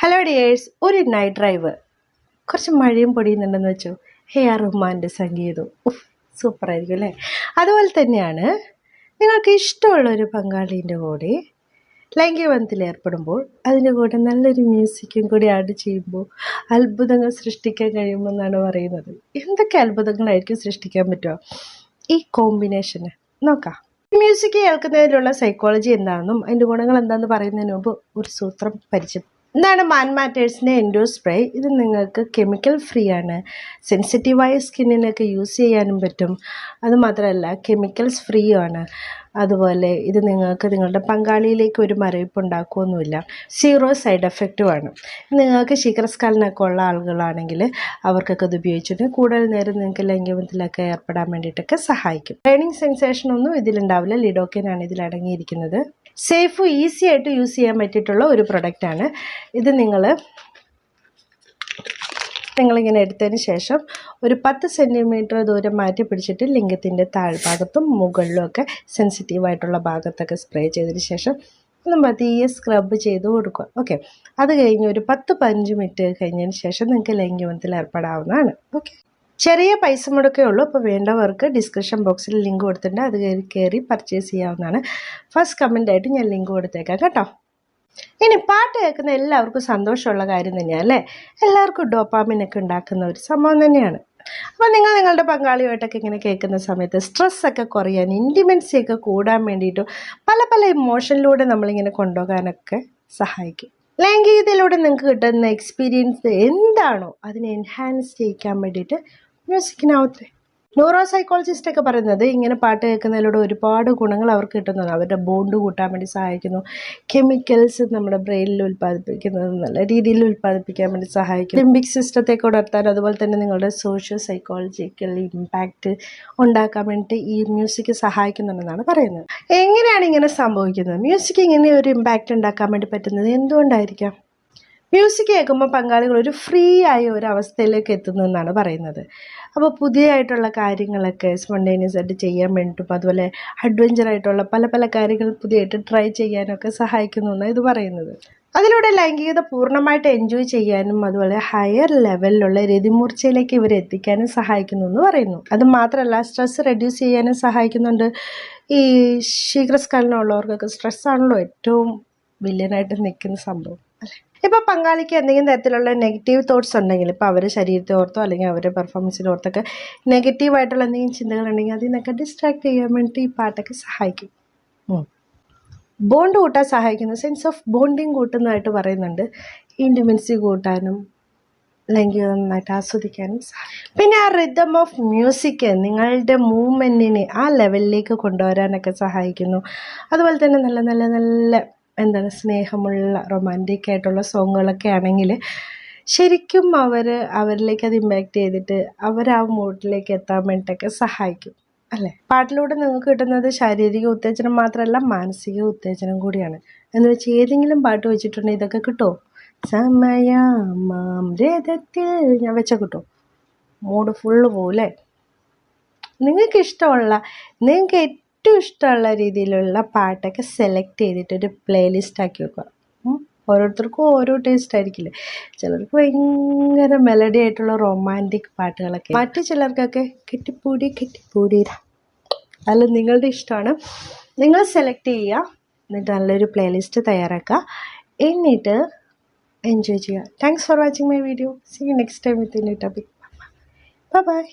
Hello dears, ഒരു night drive കുറച്ച് മഴയും പൊടിയുന്നുണ്ടെന്ന് വെച്ചോ. AR റഹ്മാൻ്റെ സംഗീതവും സൂപ്പറായിരിക്കും അല്ലേ? അതുപോലെ തന്നെയാണ് നിങ്ങൾക്ക് ഇഷ്ടമുള്ളൊരു പങ്കാളീൻ്റെ കൂടെ ലൈംഗിക ബന്ധത്തിൽ ഏർപ്പെടുമ്പോൾ അതിൻ്റെ കൂടെ നല്ലൊരു മ്യൂസിക്കും കൂടി ആഡ് ചെയ്യുമ്പോൾ അത്ഭുതങ്ങൾ സൃഷ്ടിക്കാൻ കഴിയുമെന്നാണ് പറയുന്നത്. എന്തൊക്കെ അത്ഭുതങ്ങളായിരിക്കും സൃഷ്ടിക്കാൻ പറ്റുക ഈ കോമ്പിനേഷന്? നോക്കാം. മ്യൂസിക് കേൾക്കുന്നതിലുള്ള സൈക്കോളജി എന്താണെന്നും അതിൻ്റെ ഗുണങ്ങൾ എന്താണെന്ന് പറയുന്നതിന് മുമ്പ് ഒരു സൂത്രം പരിചയം. എന്താണ് മാൻ മാറ്റേഴ്സിൻ്റെ എൻഡോ സ്പ്രേ? ഇത് നിങ്ങൾക്ക് കെമിക്കൽ ഫ്രീ ആണ്. സെൻസിറ്റീവായ സ്കിന്നിനൊക്കെ യൂസ് ചെയ്യാനും പറ്റും. അതുമാത്രമല്ല കെമിക്കൽസ് ഫ്രീ ആണ്. അതുപോലെ ഇത് നിങ്ങൾക്ക് നിങ്ങളുടെ പങ്കാളിയിലേക്ക് ഒരു മരവിപ്പ് ഉണ്ടാക്കുകയൊന്നുമില്ല. 0 സൈഡ് എഫക്റ്റുമാണ്. നിങ്ങൾക്ക് ശീഘ്രസ്ഖലനമൊക്കെ ഉള്ള ആളുകളാണെങ്കിൽ അവർക്കൊക്കെ ഇത് ഉപയോഗിച്ചിട്ട് കൂടുതൽ നേരം നിങ്ങൾക്ക് ലൈംഗികബന്ധത്തിലൊക്കെ ഏർപ്പെടാൻ വേണ്ടിയിട്ടൊക്കെ സഹായിക്കും. ബേണിംഗ് സെൻസേഷൻ ഒന്നും ഇതിലുണ്ടാവില്ല. ലിഡോക്കൈനാണ് ഇതിൽ അടങ്ങിയിരിക്കുന്നത്. സേഫും ഈസി ആയിട്ട് യൂസ് ചെയ്യാൻ പറ്റിയിട്ടുള്ള ഒരു പ്രൊഡക്റ്റാണ് ഇത്. നിങ്ങളിങ്ങനെ എടുത്തതിന് ശേഷം ഒരു 10 സെൻറ്റിമീറ്റർ ദൂരം മാറ്റി പിടിച്ചിട്ട് ലിംഗത്തിൻ്റെ താഴ്ഭാഗത്തും മുകളിലും ഒക്കെ സെൻസിറ്റീവായിട്ടുള്ള ഭാഗത്തൊക്കെ സ്പ്രേ ചെയ്തതിന് ശേഷം ഒന്ന് പതിയെ സ്ക്രബ് ചെയ്ത് കൊടുക്കുക. ഓക്കെ, അത് കഴിഞ്ഞ് ഒരു 10-15 മിനിറ്റ് കഴിഞ്ഞതിന് ശേഷം നിങ്ങൾക്ക് ലൈംഗികബന്ധത്തിൽ ഏർപ്പെടാവുന്നതാണ്. ഓക്കെ, ചെറിയ പൈസ മുടക്കേ ഉള്ളൂ. അപ്പോൾ വേണ്ടവർക്ക് ഡിസ്ക്രിപ്ഷൻ ബോക്സിൽ ലിങ്ക് കൊടുത്തിട്ടുണ്ട്, അത് കയറി പർച്ചേസ് ചെയ്യാവുന്നതാണ്. ഫസ്റ്റ് കമൻ്റായിട്ട് ഞാൻ ലിങ്ക് കൊടുത്തേക്കാം കേട്ടോ. ഇനി പാട്ട് കേൾക്കുന്ന എല്ലാവർക്കും സന്തോഷമുള്ള കാര്യം തന്നെയാണ് അല്ലേ? എല്ലാവർക്കും ഡോപ്പാമിനൊക്കെ ഉണ്ടാക്കുന്ന ഒരു സംഭവം തന്നെയാണ്. അപ്പോൾ നിങ്ങളുടെ പങ്കാളിയുമായിട്ടൊക്കെ ഇങ്ങനെ കേൾക്കുന്ന സമയത്ത് സ്ട്രെസ്സൊക്കെ കുറയാൻ, ഇൻറ്റിമൻസിയൊക്കെ കൂടാൻ വേണ്ടിയിട്ടും പല ഇമോഷനിലൂടെ നമ്മളിങ്ങനെ കൊണ്ടുപോകാനൊക്കെ സഹായിക്കും. ലൈംഗികതയിലൂടെ നിങ്ങൾക്ക് കിട്ടുന്ന എക്സ്പീരിയൻസ് എന്താണോ അതിനെ എൻഹാൻസ് ചെയ്യിക്കാൻ വേണ്ടിയിട്ട് മ്യൂസിക്കിനാവത്രേ. ന്യൂറോ സൈക്കോളജിസ്റ്റൊക്കെ പറയുന്നത് ഇങ്ങനെ പാട്ട് കേൾക്കുന്നതിലൂടെ ഒരുപാട് ഗുണങ്ങൾ അവർക്ക് കിട്ടുന്നതാണ്. അവരുടെ ബോണ്ട് കൂട്ടാൻ വേണ്ടി സഹായിക്കുന്നു. കെമിക്കൽസ് നമ്മുടെ ബ്രെയിനിൽ ഉൽപ്പാദിപ്പിക്കുന്നത് നല്ല രീതിയിൽ ഉൽപ്പാദിപ്പിക്കാൻ വേണ്ടി സഹായിക്കും. ലിംബിക് സിസ്റ്റത്തെ ഉണർത്താൻ, അതുപോലെ തന്നെ നിങ്ങളുടെ സോഷ്യോ സൈക്കോളജിക്കൽ ഇമ്പാക്റ്റ് ഉണ്ടാക്കാൻ വേണ്ടിയിട്ട് ഈ മ്യൂസിക് സഹായിക്കുന്നുണ്ടെന്നാണ് പറയുന്നത്. എങ്ങനെയാണ് ഇങ്ങനെ സംഭവിക്കുന്നത്? മ്യൂസിക് ഇങ്ങനെ ഒരു ഇമ്പാക്റ്റ് ഉണ്ടാക്കാൻ വേണ്ടി പറ്റുന്നത് എന്തുകൊണ്ടായിരിക്കാം? മ്യൂസിക് കേൾക്കുമ്പോൾ പങ്കാളികൾ ഒരു ഫ്രീ ആയ ഒരു അവസ്ഥയിലേക്ക് എത്തുന്നതെന്നാണ് പറയുന്നത്. അപ്പോൾ പുതിയതായിട്ടുള്ള കാര്യങ്ങളൊക്കെ സ്പോണ്ടേനിയസ് ആയിട്ട് ചെയ്യാൻ വേണ്ടിയിട്ടും അതുപോലെ അഡ്വഞ്ചറായിട്ടുള്ള പല കാര്യങ്ങൾ പുതിയതായിട്ട് ട്രൈ ചെയ്യാനൊക്കെ സഹായിക്കുന്നു എന്നാണ് ഇത് പറയുന്നത്. അതിലൂടെ ലൈംഗികത പൂർണ്ണമായിട്ട് എൻജോയ് ചെയ്യാനും അതുപോലെ ഹയർ ലെവലിലുള്ള രതിമൂർച്ചയിലേക്ക് ഇവർ എത്തിക്കാനും സഹായിക്കുന്നു എന്ന് പറയുന്നു. അത് മാത്രമല്ല സ്ട്രെസ് റെഡ്യൂസ് ചെയ്യാനും സഹായിക്കുന്നുണ്ട്. ഈ ശീഘ്രസ്ഖലനം ഉള്ളവർക്കൊക്കെ സ്ട്രെസ്സാണല്ലോ ഏറ്റവും വില്ലനായിട്ട് നിൽക്കുന്ന സംഭവം അല്ലേ? ഇപ്പോൾ പങ്കാളിക്ക് എന്തെങ്കിലും തരത്തിലുള്ള നെഗറ്റീവ് തോട്ട്സ് ഉണ്ടെങ്കിൽ, ഇപ്പോൾ അവരുടെ ശരീരത്തെ ഓർത്തോ അല്ലെങ്കിൽ അവരുടെ പെർഫോമൻസിനെ ഓർത്തൊക്കെ നെഗറ്റീവായിട്ടുള്ള എന്തെങ്കിലും ചിന്തകളുണ്ടെങ്കിൽ അതിൽ നിന്നൊക്കെ ഡിസ്ട്രാക്ട് ചെയ്യാൻ വേണ്ടി ഈ പാട്ടൊക്കെ സഹായിക്കും. ബോണ്ട് കൂട്ടാൻ സഹായിക്കുന്നു. സെൻസ് ഓഫ് ബോണ്ടിങ് കൂട്ടുന്നതായിട്ട് പറയുന്നുണ്ട്. ഇൻറ്റിമൻസി കൂട്ടാനും ലൈംഗികത നന്നായിട്ട് ആസ്വദിക്കാനും സഹായിക്കും. പിന്നെ ആ റിതം ഓഫ് മ്യൂസിക് നിങ്ങളുടെ മൂവ്മെൻറ്റിനെ ആ ലെവലിലേക്ക് കൊണ്ടുവരാനൊക്കെ സഹായിക്കുന്നു. അതുപോലെ തന്നെ നല്ല സ്നേഹമുള്ള റൊമാൻറ്റിക് ആയിട്ടുള്ള സോങ്ങുകളൊക്കെ ആണെങ്കിൽ ശരിക്കും അവരിലേക്ക് അത് ഇമ്പാക്റ്റ് ചെയ്തിട്ട് ആ മൂഡിലേക്ക് എത്താൻ വേണ്ടിയിട്ടൊക്കെ സഹായിക്കും അല്ലേ? പാട്ടിലൂടെ നിങ്ങൾക്ക് കിട്ടുന്നത് ശാരീരിക ഉത്തേജനം മാത്രമല്ല മാനസിക ഉത്തേജനം കൂടിയാണ്. എന്ന് വെച്ച് ഏതെങ്കിലും പാട്ട് വെച്ചിട്ടുണ്ടെങ്കിൽ ഇതൊക്കെ കിട്ടുമോ? സമയമാം രഥത്തിൽ ഞാൻ വെച്ചാൽ കിട്ടുമോ? മൂഡ് ഫുള്ള് പോകൂലേ? നിങ്ങൾക്ക് ഏറ്റവും ഇഷ്ടമുള്ള രീതിയിലുള്ള പാട്ടൊക്കെ സെലക്ട് ചെയ്തിട്ടൊരു പ്ലേലിസ്റ്റ് ആക്കി വെക്കുക. ഓരോരുത്തർക്കും ഓരോ ടേസ്റ്റ് ആയിരിക്കില്ലേ. ചിലർക്ക് ഭയങ്കര മെലഡി ആയിട്ടുള്ള റൊമാൻറ്റിക് പാട്ടുകളൊക്കെ, മറ്റു ചിലർക്കൊക്കെ കെട്ടിപ്പൂടിയിടാ. അല്ല, നിങ്ങളുടെ ഇഷ്ടമാണ്. നിങ്ങൾ സെലക്ട് ചെയ്യുക, എന്നിട്ട് നല്ലൊരു പ്ലേലിസ്റ്റ് തയ്യാറാക്കുക, എന്നിട്ട് എൻജോയ് ചെയ്യുക. Thanks for watching my video. See you next time with a new topic. By.